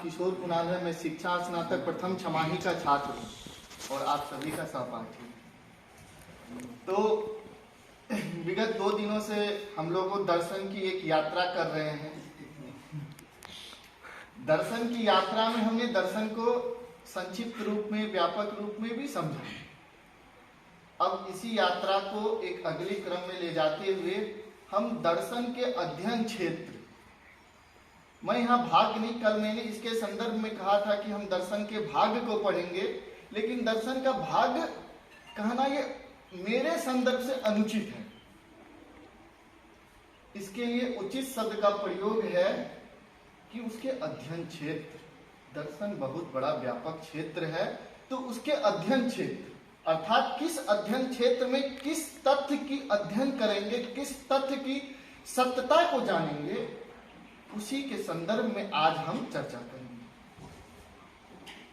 किशोर कुणाल है। मैं शिक्षा स्नातक प्रथम छमाही का छात्र हूँ और आप सभी का सहपाठी। तो विगत 2 दिनों से हम लोग दर्शन की एक यात्रा कर रहे हैं। दर्शन की यात्रा में हमने दर्शन को संक्षिप्त रूप में, व्यापक रूप में भी समझा। अब इसी यात्रा को एक अगले क्रम में ले जाते हुए हम दर्शन के अध्ययन क्षेत्र, मैं यहाँ भाग नहीं, कल मैंने इसके संदर्भ में कहा था कि हम दर्शन के भाग को पढ़ेंगे, लेकिन दर्शन का भाग कहना ये मेरे संदर्भ से अनुचित है। इसके लिए उचित शब्द का प्रयोग है कि उसके अध्ययन क्षेत्र। दर्शन बहुत बड़ा व्यापक क्षेत्र है, तो उसके अध्ययन क्षेत्र अर्थात किस अध्ययन क्षेत्र में किस तथ्य की अध्ययन करेंगे, किस तथ्य की सत्यता को जानेंगे, उसी के संदर्भ में आज हम चर्चा करेंगे।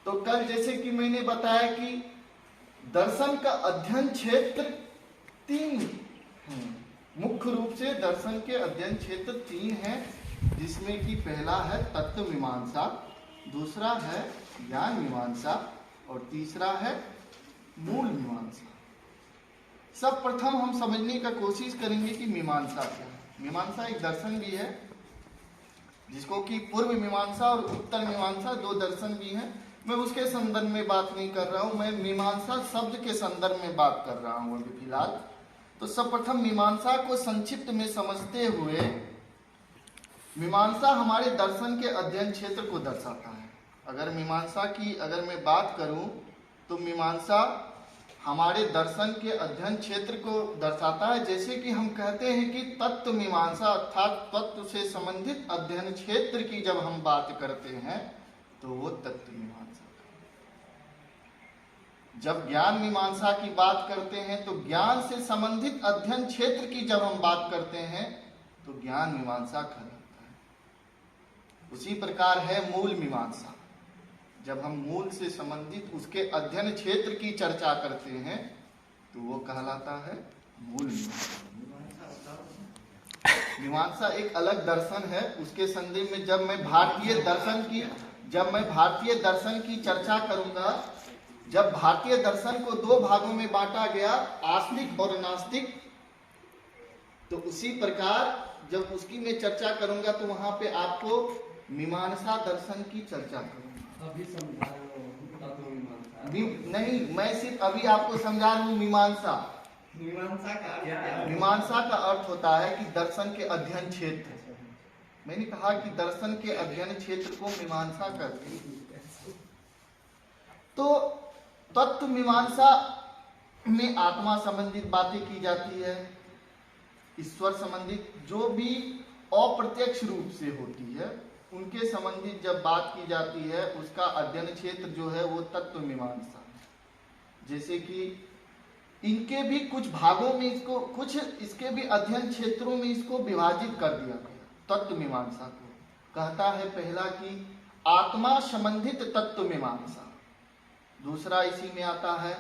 तो कल जैसे कि मैंने बताया कि दर्शन का अध्ययन क्षेत्र 3 है। मुख्य रूप से दर्शन के अध्ययन क्षेत्र 3 हैं, जिसमें कि पहला है तत्व मीमांसा, दूसरा है ज्ञान मीमांसा और तीसरा है मूल मीमांसा। सब प्रथम हम समझने का कोशिश करेंगे कि मीमांसा क्या है। मीमांसा एक दर्शन भी है, जिसको कि पूर्व मीमांसा और उत्तर मीमांसा 2 दर्शन भी हैं। मैं उसके संदर्भ में बात नहीं कर रहा हूं, मैं मीमांसा शब्द के संदर्भ में बात कर रहा हूं अभी फिलहाल। तो सर्वप्रथम मीमांसा को संक्षिप्त में समझते हुए, मीमांसा हमारे दर्शन के अध्ययन क्षेत्र को दर्शाता है। अगर मीमांसा की अगर मैं बात करूं तो मीमांसा हमारे दर्शन के अध्ययन क्षेत्र को दर्शाता है। जैसे कि हम कहते हैं कि तत्व मीमांसा अर्थात तत्व से संबंधित अध्ययन क्षेत्र की जब हम बात करते हैं तो वो तत्व मीमांसा। जब ज्ञान मीमांसा की बात करते हैं तो ज्ञान से संबंधित अध्ययन क्षेत्र की जब हम बात करते हैं तो ज्ञान मीमांसा कहलाता है। उसी प्रकार है मूल मीमांसा। जब हम मूल से संबंधित उसके अध्ययन क्षेत्र की चर्चा करते हैं तो वो कहलाता है मूल मीमांसा। मीमांसा एक अलग दर्शन है। उसके संदर्भ में जब मैं भारतीय दर्शन की चर्चा करूंगा, जब भारतीय दर्शन को 2 भागों में बांटा गया, आस्तिक और नास्तिक, तो उसी प्रकार जब उसकी मैं चर्चा करूंगा तो वहां पे आपको मीमांसा दर्शन की चर्चा करूंगा। अभी समझा रहे हो नहीं, मैं सिर्फ अभी आपको समझा रहा हूँ मीमांसा। मीमांसा का अर्थ होता है कि दर्शन के अध्ययन क्षेत्र। मैंने कहा कि दर्शन के अध्ययन क्षेत्र को मीमांसा कहते हैं। तो तत्व मीमांसा में आत्मा संबंधित बातें की जाती है, ईश्वर संबंधित जो भी अप्रत्यक्ष रूप से होती है उनके संबंधित जब बात की जाती है, उसका अध्ययन क्षेत्र जो है वो तत्व मीमांसा है। जैसे कि इनके भी कुछ भागों में इसको, कुछ इसके भी अध्ययन क्षेत्रों में इसको विभाजित कर दिया गया। तत्व मीमांसा को कहता है पहला कि आत्मा संबंधित तत्व मीमांसा, दूसरा इसी में आता है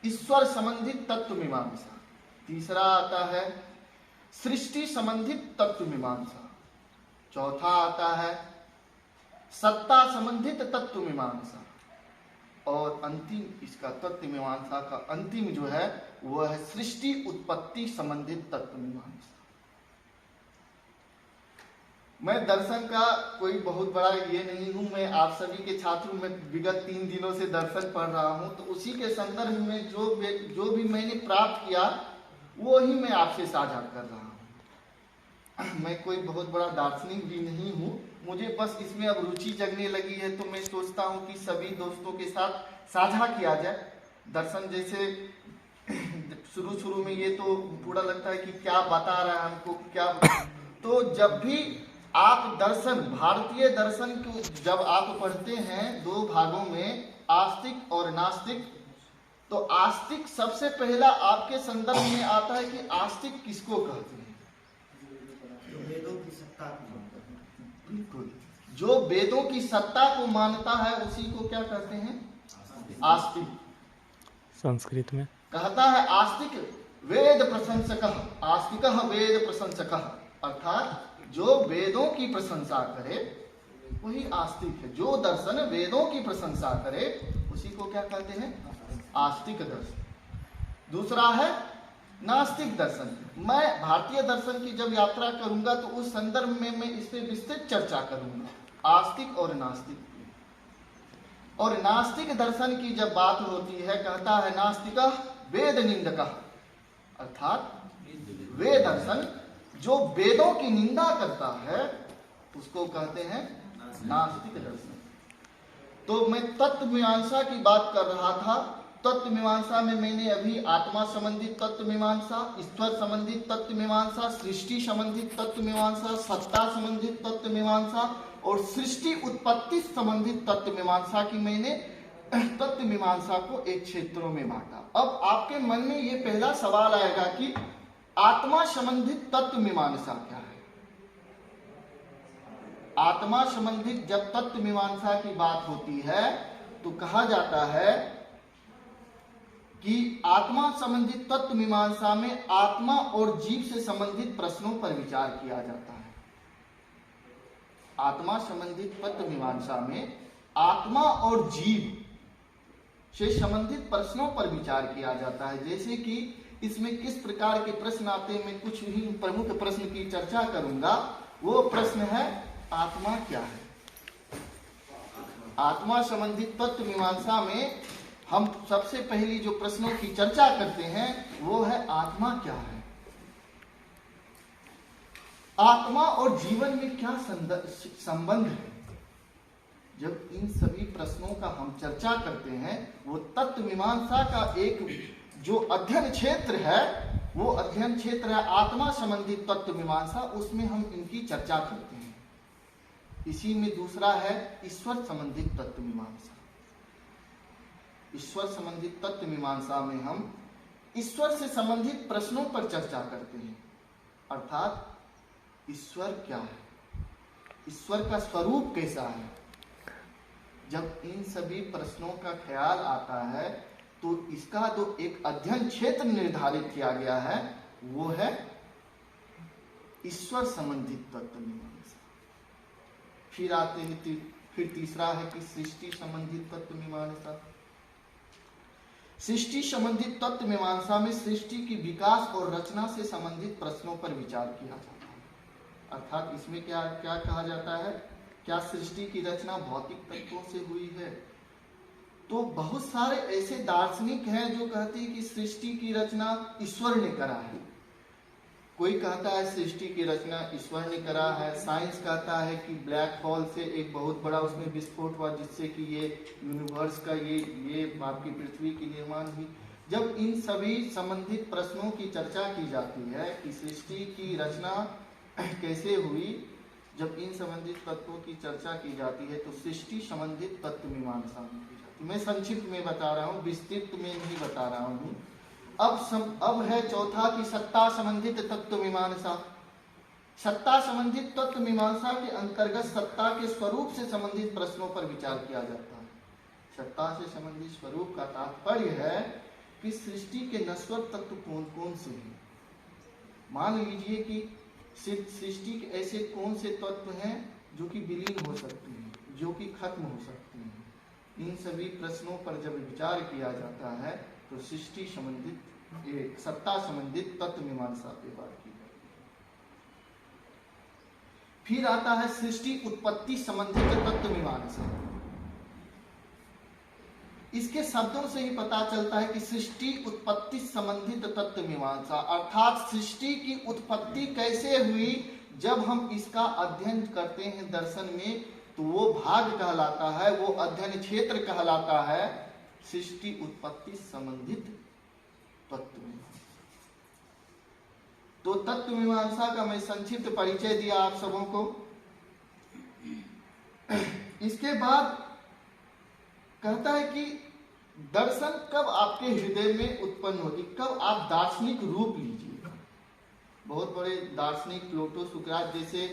ईश्वर संबंधित तत्व मीमांसा, तीसरा आता है सृष्टि संबंधित तत्व मीमांसा, चौथा आता है सत्ता संबंधित तत्व मीमांसा और अंतिम इसका तत्व मीमांसा का अंतिम जो है वह है सृष्टि उत्पत्ति संबंधित तत्व मीमांसा। मैं दर्शन का कोई बहुत बड़ा ये नहीं हूं, मैं आप सभी के छात्र हूं। मैं विगत 3 दिनों से दर्शन पढ़ रहा हूं, तो उसी के संदर्भ में जो भी मैंने प्राप्त किया वो ही मैं आपसे साझा कर रहा हूं। मैं कोई बहुत बड़ा दार्शनिक भी नहीं हूँ, मुझे बस इसमें अब रुचि जगने लगी है, तो मैं सोचता हूँ कि सभी दोस्तों के साथ साझा किया जाए। दर्शन जैसे शुरू में ये तो पूरा लगता है कि क्या बता रहा है हमको, क्या। तो जब भी आप दर्शन, भारतीय दर्शन को जब आप पढ़ते हैं 2 भागों में, आस्तिक और नास्तिक, तो आस्तिक सबसे पहला आपके संदर्भ में आता है कि आस्तिक किसको कहते हैं। वेदों की सत्ता को, बिल्कुल, जो वेदों की सत्ता को मानता है उसी को क्या कहते हैं, आस्तिक। संस्कृत में कहता है आस्तिक वेद प्रशंसकः, आस्तिकः वेद प्रशंसकः, अर्थात जो वेदों की प्रशंसा करे वही आस्तिक है। जो दर्शन वेदों की प्रशंसा करे उसी को क्या कहते हैं? आस्तिक दर्शन। दूसरा है नास्तिक दर्शन। मैं भारतीय दर्शन की जब यात्रा करूंगा तो उस संदर्भ में मैं इस पर विस्तृत चर्चा करूंगा, आस्तिक और नास्तिक। और नास्तिक दर्शन की जब बात होती है, कहता है नास्तिक वेद निंदक, अर्थात वे दर्शन जो वेदों की निंदा करता है उसको कहते हैं नास्तिक दर्शन। तो मैं तत्व मीमांसा की बात कर रहा था। तत्व मीमांसा में मैंने अभी आत्मा संबंधित तत्व मीमांसा, ईश्वर संबंधित तत्व मीमांसा, सृष्टि संबंधित तत्व मीमांसा, सत्ता संबंधित तत्व मीमांसा और सृष्टि उत्पत्ति संबंधित तत्व मीमांसा की मैंने तत्व मीमांसा को एक क्षेत्रों में बांटा। अब आपके मन में ये पहला सवाल आएगा कि आत्मा संबंधित तत्व मीमांसा क्या है? आत्मा संबंधित जब तत्व मीमांसा की बात होती है तो कहा जाता है कि आत्मा संबंधित तत्व मीमांसा में आत्मा और जीव से संबंधित प्रश्नों पर विचार किया जाता है। आत्मा संबंधित तत्व मीमांसा में आत्मा और जीव से संबंधित प्रश्नों पर विचार किया जाता है। जैसे कि इसमें किस प्रकार के प्रश्न आते हैं, मैं कुछ ही प्रमुख प्रश्न की चर्चा करूंगा। वो प्रश्न है आत्मा क्या है? आत्मा संबंधित तत्व मीमांसा में हम सबसे पहली जो प्रश्नों की चर्चा करते हैं वो है आत्मा क्या है? आत्मा और जीवन में क्या संबंध है? जब इन सभी प्रश्नों का हम चर्चा करते हैं, वो तत्व मीमांसा का एक जो अध्ययन क्षेत्र है वो अध्ययन क्षेत्र है आत्मा संबंधित तत्व मीमांसा, उसमें हम इनकी चर्चा करते हैं। इसी में दूसरा है ईश्वर संबंधित तत्व मीमांसा। ईश्वर संबंधित तत्व मीमांसा में हम ईश्वर से संबंधित प्रश्नों पर चर्चा करते हैं, अर्थात ईश्वर क्या है, ईश्वर का स्वरूप कैसा है। जब इन सभी प्रश्नों का ख्याल आता है तो इसका जो एक अध्ययन क्षेत्र निर्धारित किया गया है वो है ईश्वर संबंधित तत्व मीमांसा। फिर आते हैं फिर तीसरा है कि सृष्टि संबंधित तत्व मीमांसा। सृष्टि संबंधित तत्व मीमांसा में सृष्टि की विकास और रचना से संबंधित प्रश्नों पर विचार किया जाता है। अर्थात इसमें क्या क्या कहा जाता है, क्या सृष्टि की रचना भौतिक तत्वों से हुई है? तो बहुत सारे ऐसे दार्शनिक हैं जो कहते हैं कि सृष्टि की रचना ईश्वर ने करा है। कोई कहता है सृष्टि की रचना ईश्वर ने करा है। साइंस कहता है कि ब्लैक होल से एक बहुत बड़ा उसमें विस्फोट हुआ जिससे कि ये यूनिवर्स का ये आपकी पृथ्वी की निर्माण हुई। जब इन सभी संबंधित प्रश्नों की चर्चा की जाती है कि सृष्टि की रचना कैसे हुई, जब इन संबंधित तत्वों की चर्चा की जाती है तो सृष्टि संबंधित तत्व मीमांसा में की जाती है। मैं संक्षिप्त में बता रहा हूँ, विस्तृत में नहीं बता रहा हूँ। अब है चौथा की सत्ता संबंधित तत्व मीमांसा। सत्ता संबंधित तत्व मीमांसा के अंतर्गत सत्ता के स्वरूप से संबंधित प्रश्नों पर विचार किया जाता है। सत्ता से संबंधित स्वरूप का तात्पर्य है कि सृष्टि के नश्वर तत्व कौन कौन से हैं। मान लीजिए कि सृष्टि के ऐसे कौन से तत्व हैं जो कि विलीन हो सकते हैं, जो कि खत्म हो सकते हैं। इन सभी प्रश्नों पर जब विचार किया जाता है तो सृष्टि संबंधित सत्ता संबंधित तत्व मीमांसा पे बात की जाती है। फिर आता है सृष्टि उत्पत्ति संबंधित तत्व मीमांसा। इसके शब्दों से ही पता चलता है कि सृष्टि उत्पत्ति संबंधित तत्व मीमांसा, अर्थात सृष्टि की उत्पत्ति कैसे हुई। जब हम इसका अध्ययन करते हैं दर्शन में तो वो भाग कहलाता है, वो अध्ययन क्षेत्र कहलाता है सृष्टि उत्पत्ति संबंधित तत्व मीमांसा। तो तत्व मीमांसा का मैं संक्षिप्त परिचय दिया आप सबों को। इसके बाद कहता है कि दर्शन कब आपके हृदय में उत्पन्न होगी, कब आप दार्शनिक रूप लीजिए। बहुत बड़े दार्शनिक प्लेटो, सुकरात जैसे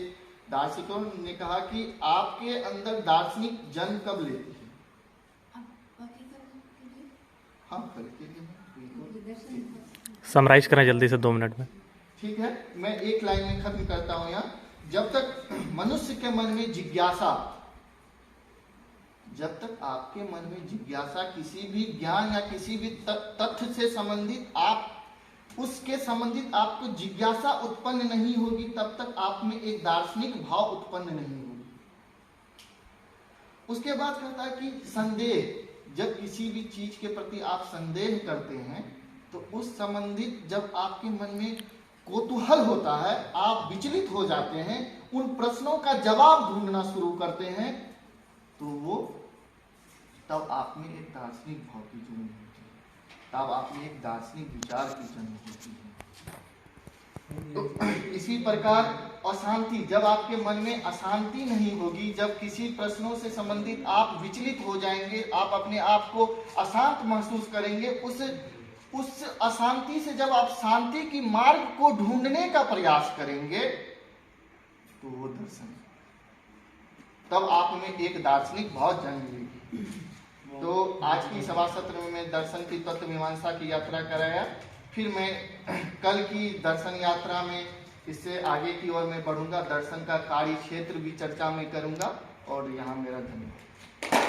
दार्शनिकों ने कहा कि आपके अंदर दार्शनिक जन्म कब लेती है। हाँ, समराइज करें जल्दी से 2 मिनट में। ठीक है, मैं एक लाइन में खत्म करता हूं यहाँ। जब तक मनुष्य के मन में जिज्ञासा जब तक आपके मन में जिज्ञासा किसी भी ज्ञान या किसी भी तथ्य से संबंधित आप उसके संबंधित आपको जिज्ञासा उत्पन्न नहीं होगी, तब तक आप में एक दार्शनिक भाव उत्पन्न नहीं होगी। उसके बाद कहता है कि संदेह, जब किसी भी चीज के प्रति आप संदेह करते हैं तो उस संबंधित जब आपके मन में कौतूहल होता है, आप विचलित हो जाते हैं, उन प्रश्नों का जवाब ढूंढना शुरू करते हैं, तो वो तब आप में एक दार्शनिक भाव की जन्म होती है, तब आप में एक दार्शनिक विचार की जन्म होती है। तो इसी प्रकार अशांति, जब आपके मन में अशांति नहीं होगी, जब किसी प्रश्नों से संबंधित आप विचलित हो जाएंगे, आप अपने आप को अशांत महसूस करेंगे, उस अशांति से जब आप शांति की मार्ग को ढूंढने का प्रयास करेंगे तो वो दर्शन, तब आप में एक दार्शनिक भाव जन्म लेगी। तो आज की सभा सत्र में मैं दर्शन की तत्व मीमांसा की यात्रा कराया, फिर मैं कल की दर्शन यात्रा में इससे आगे की ओर मैं बढ़ूंगा, दर्शन का कार्य क्षेत्र भी चर्चा में करूंगा। और यहाँ मेरा धन्यवाद।